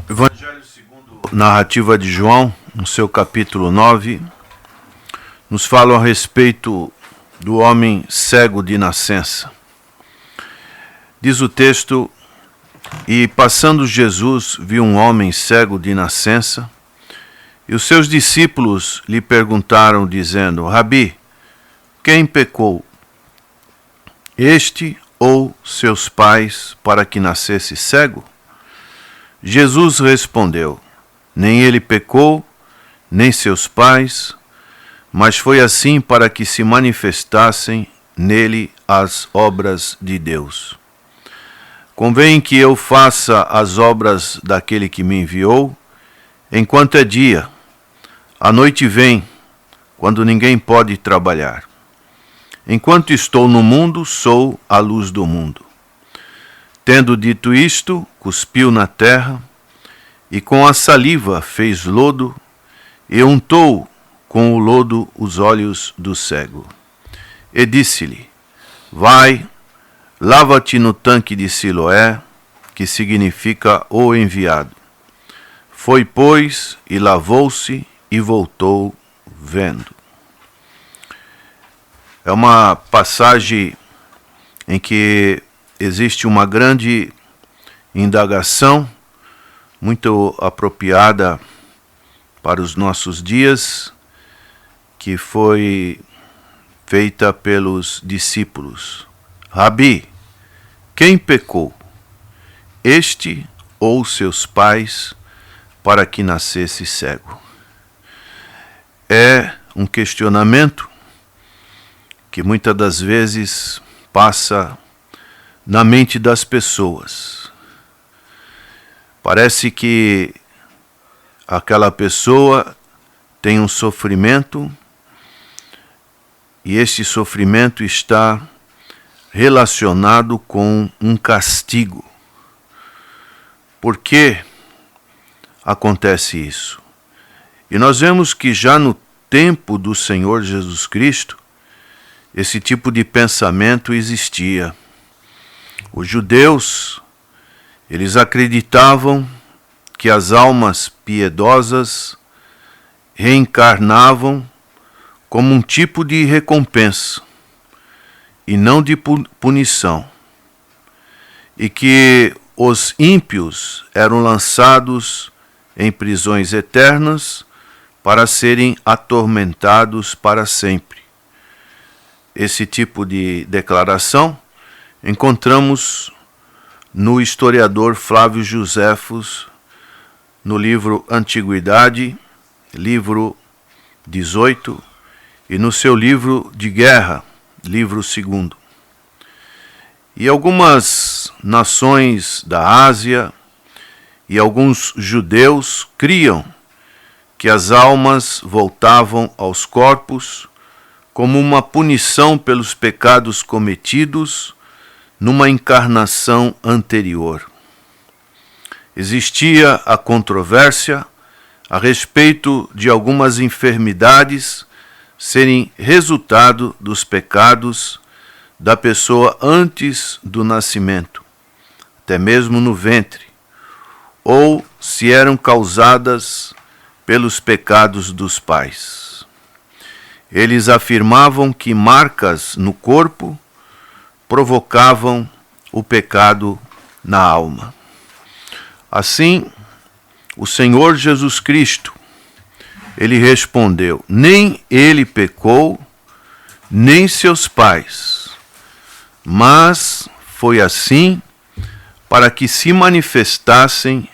Evangelho segundo narrativa de João, no seu capítulo 9, nos fala a respeito do homem cego de nascença. Diz o texto: e passando Jesus viu um homem cego de nascença, e os seus discípulos lhe perguntaram, dizendo: Rabi, quem pecou, este ou seus pais, para que nascesse cego? Jesus respondeu: nem ele pecou, nem seus pais, mas foi assim para que se manifestassem nele as obras de Deus. Convém que eu faça as obras daquele que me enviou, enquanto é dia. A noite vem, quando ninguém pode trabalhar. Enquanto estou no mundo, sou a luz do mundo. Tendo dito isto, cuspiu na terra, e com a saliva fez lodo, e untou com o lodo os olhos do cego. E disse-lhe: vai, lava-te no tanque de Siloé, que significa o enviado. Foi, pois, e lavou-se, e voltou vendo. É uma passagem em que existe uma grande indagação, muito apropriada para os nossos dias, que foi feita pelos discípulos. Rabi, quem pecou, este ou seus pais, para que nascesse cego? É um questionamento que muitas das vezes passa na mente das pessoas. Parece que aquela pessoa tem um sofrimento e este sofrimento está relacionado com um castigo. Por que acontece isso? E nós vemos que já no tempo do Senhor Jesus Cristo, esse tipo de pensamento existia. Os judeus, eles acreditavam que as almas piedosas reencarnavam como um tipo de recompensa e não de punição, e que os ímpios eram lançados em prisões eternas para serem atormentados para sempre. Esse tipo de declaração encontramos no historiador Flávio Joséfos, no livro Antiguidade, livro 18, e no seu livro de guerra, livro 2. E algumas nações da Ásia e alguns judeus criam que as almas voltavam aos corpos como uma punição pelos pecados cometidos numa encarnação anterior. Existia a controvérsia a respeito de algumas enfermidades serem resultado dos pecados da pessoa antes do nascimento, até mesmo no ventre, ou se eram causadas pelos pecados dos pais. Eles afirmavam que marcas no corpo provocavam o pecado na alma. Assim, o Senhor Jesus Cristo, ele respondeu: nem ele pecou, nem seus pais, mas foi assim para que se manifestassem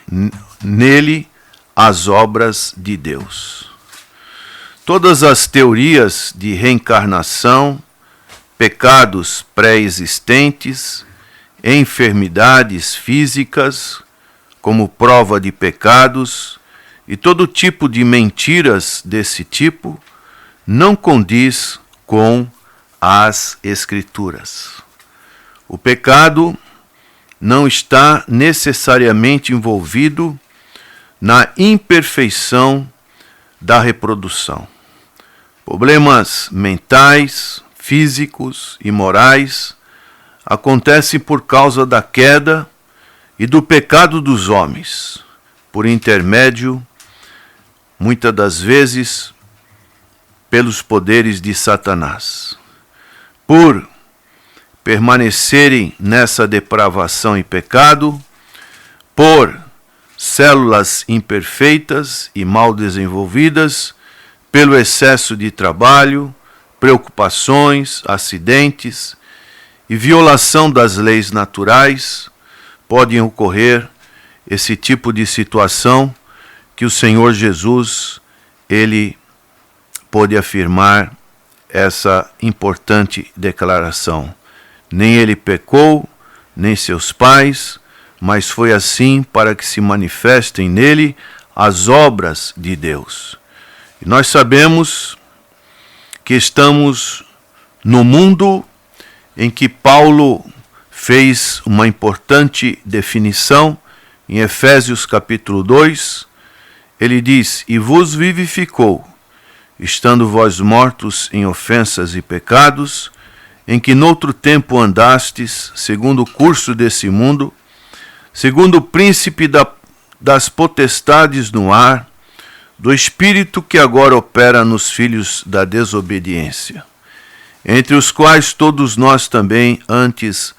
nele as obras de Deus. Todas as teorias de reencarnação, pecados pré-existentes, enfermidades físicas como prova de pecados e todo tipo de mentiras desse tipo não condiz com as Escrituras. O pecado não está necessariamente envolvido na imperfeição da reprodução. Problemas mentais, físicos e morais acontecem por causa da queda e do pecado dos homens, por intermédio, muitas das vezes, pelos poderes de Satanás. Por permanecerem nessa depravação e pecado, por células imperfeitas e mal desenvolvidas, pelo excesso de trabalho, preocupações, acidentes e violação das leis naturais, podem ocorrer esse tipo de situação que o Senhor Jesus, ele pôde afirmar essa importante declaração. Nem ele pecou, nem seus pais, mas foi assim para que se manifestem nele as obras de Deus. E nós sabemos que estamos no mundo em que Paulo fez uma importante definição em Efésios capítulo 2. Ele diz: e vos vivificou, estando vós mortos em ofensas e pecados, em que noutro tempo andastes, segundo o curso desse mundo, segundo o príncipe das potestades no ar, do espírito que agora opera nos filhos da desobediência, entre os quais todos nós também antes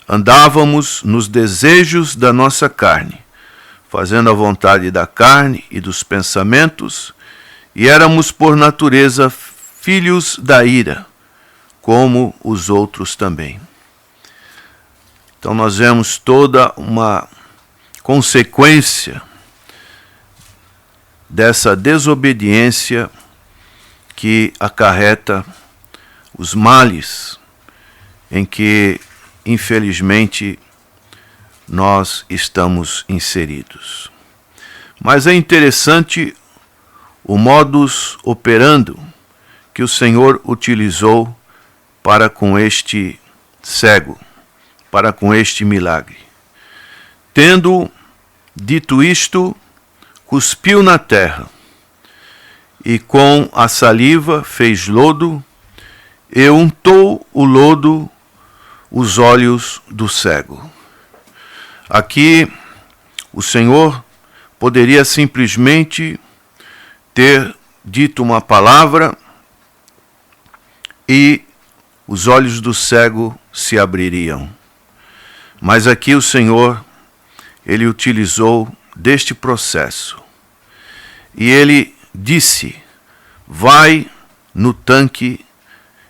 andávamos nos desejos da nossa carne, fazendo a vontade da carne e dos pensamentos, e éramos por natureza filhos da ira, como os outros também. Então nós vemos toda uma consequência dessa desobediência que acarreta os males em que, infelizmente, nós estamos inseridos. Mas é interessante o modus operandi que o Senhor utilizou para com este cego, para com este milagre. Tendo dito isto, cuspiu na terra, e com a saliva fez lodo, e untou o lodo os olhos do cego. Aqui, o Senhor poderia simplesmente ter dito uma palavra e os olhos do cego se abririam. Mas aqui o Senhor, ele utilizou deste processo. E ele disse: vai no tanque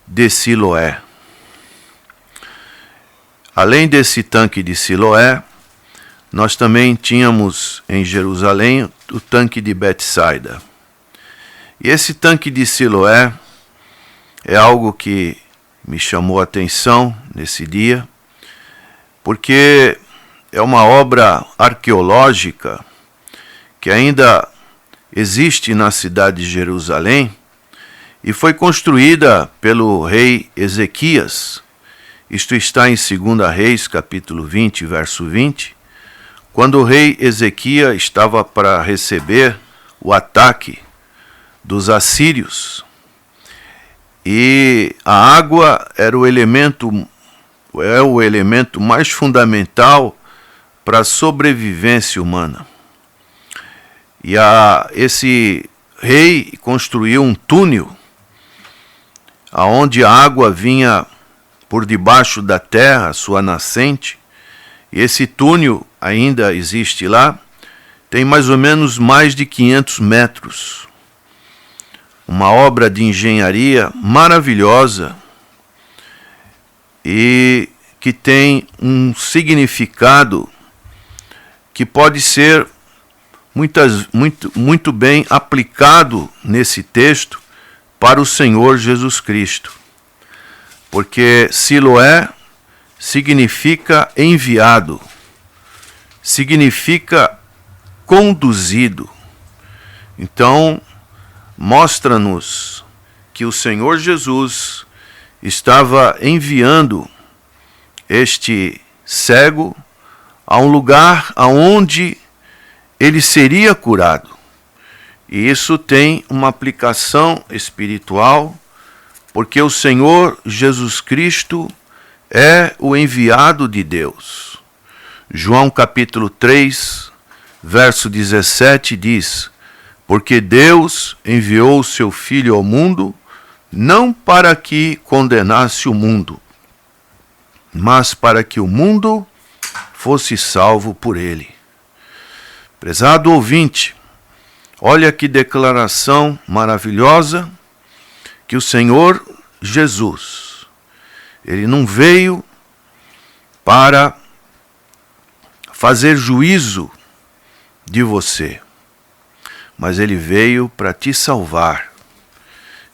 de Siloé. Além desse tanque de Siloé, nós também tínhamos em Jerusalém o tanque de Betsaida. E esse tanque de Siloé é algo que me chamou a atenção nesse dia, porque é uma obra arqueológica que ainda existe na cidade de Jerusalém e foi construída pelo rei Ezequias. Isto está em 2 Reis, capítulo 20, verso 20, quando o rei Ezequias estava para receber o ataque dos assírios. E a água era o elemento mais fundamental para a sobrevivência humana. E esse rei construiu um túnel aonde a água vinha por debaixo da terra, sua nascente, e esse túnel ainda existe lá, tem mais ou menos mais de 500 metros. Uma obra de engenharia maravilhosa e que tem um significado que pode ser muito bem aplicado nesse texto para o Senhor Jesus Cristo. Porque Siloé significa enviado, significa conduzido. Então, mostra-nos que o Senhor Jesus estava enviando este cego a um lugar aonde ele seria curado. E isso tem uma aplicação espiritual, porque o Senhor Jesus Cristo é o enviado de Deus. João capítulo 3, verso 17 diz: porque Deus enviou o seu Filho ao mundo, não para que condenasse o mundo, mas para que o mundo fosse salvo por ele. Prezado ouvinte, olha que declaração maravilhosa que o Senhor Jesus, ele não veio para fazer juízo de você, mas ele veio para te salvar.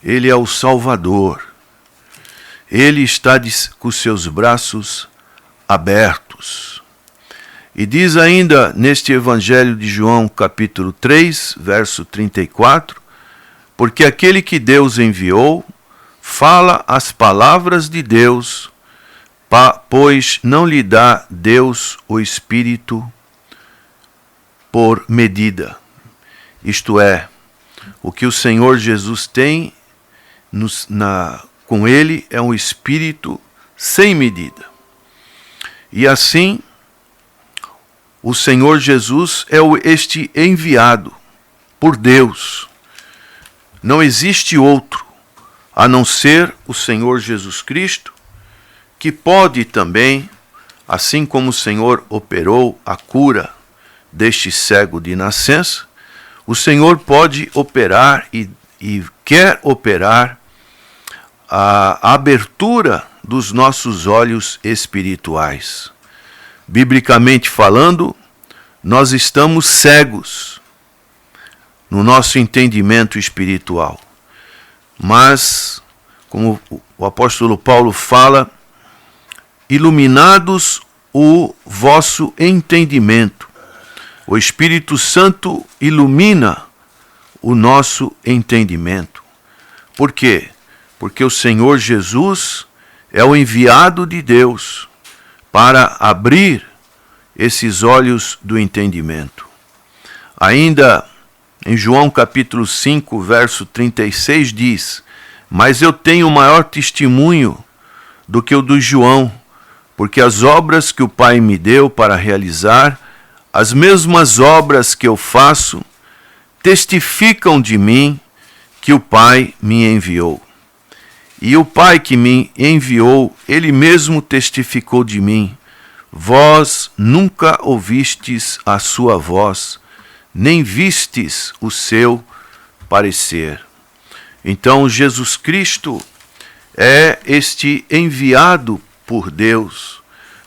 Ele é o Salvador. Ele está com seus braços abertos. E diz ainda neste Evangelho de João, capítulo 3, verso 34, porque aquele que Deus enviou fala as palavras de Deus, pois não lhe dá Deus o Espírito por medida. Isto é, o que o Senhor Jesus tem com ele é um Espírito sem medida. E assim, o Senhor Jesus é este enviado por Deus. Não existe outro, a não ser o Senhor Jesus Cristo, que pode também, assim como o Senhor operou a cura deste cego de nascença, o Senhor pode operar e quer operar a abertura dos nossos olhos espirituais. Biblicamente falando, nós estamos cegos no nosso entendimento espiritual. Mas, como o apóstolo Paulo fala, iluminados o vosso entendimento. O Espírito Santo ilumina o nosso entendimento. Por quê? Porque o Senhor Jesus é o enviado de Deus para abrir esses olhos do entendimento. Ainda em João capítulo 5, verso 36 diz: mas eu tenho maior testemunho do que o do João, porque as obras que o Pai me deu para realizar, as mesmas obras que eu faço, testificam de mim que o Pai me enviou. E o Pai que me enviou, ele mesmo testificou de mim. Vós nunca ouvistes a sua voz, nem vistes o seu parecer. Então, Jesus Cristo é este enviado por Deus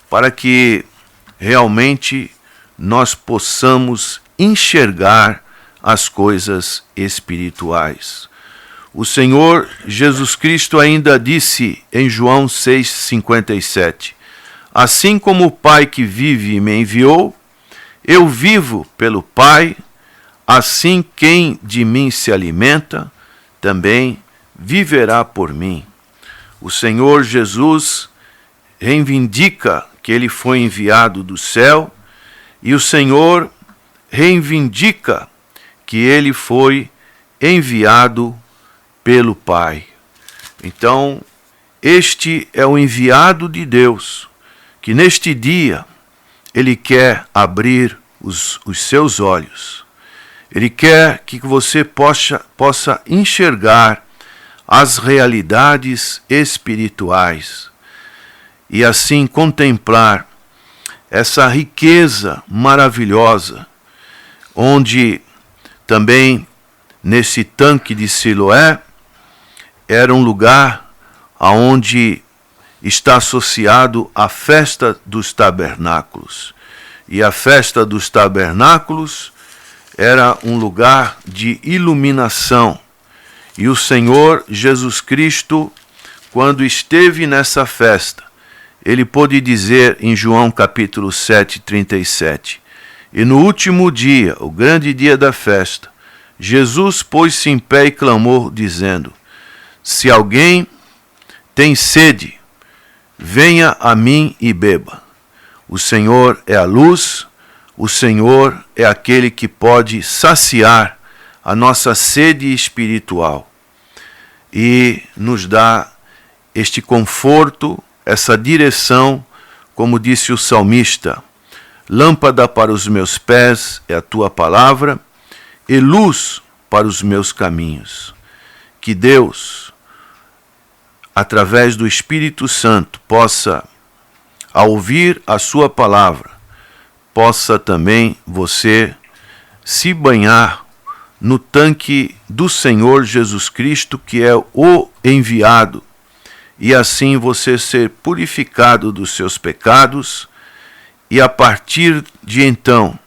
para que realmente nós possamos enxergar as coisas espirituais. O Senhor Jesus Cristo ainda disse em João 6,57: assim como o Pai que vive e me enviou, eu vivo pelo Pai, assim quem de mim se alimenta, também viverá por mim. O Senhor Jesus reivindica que ele foi enviado do céu, e o Senhor reivindica que ele foi enviado pelo Pai. Então, este é o enviado de Deus, que neste dia ele quer abrir os seus olhos. Ele quer que você possa enxergar as realidades espirituais e assim contemplar essa riqueza maravilhosa, onde também nesse tanque de Siloé era um lugar aonde está associado a festa dos tabernáculos. E a festa dos tabernáculos era um lugar de iluminação. E o Senhor Jesus Cristo, quando esteve nessa festa, ele pôde dizer em João capítulo 7, 37, e no último dia, o grande dia da festa, Jesus pôs-se em pé e clamou, dizendo: se alguém tem sede, venha a mim e beba. O Senhor é a luz, o Senhor é aquele que pode saciar a nossa sede espiritual e nos dá este conforto, essa direção, como disse o salmista: Lâmpada para os meus pés é a tua palavra e luz para os meus caminhos. Que Deus, através do Espírito Santo, possa, ao ouvir a sua palavra, possa também você se banhar no tanque do Senhor Jesus Cristo, que é o enviado, e assim você ser purificado dos seus pecados e a partir de então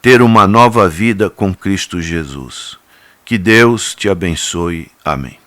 ter uma nova vida com Cristo Jesus. Que Deus te abençoe. Amém.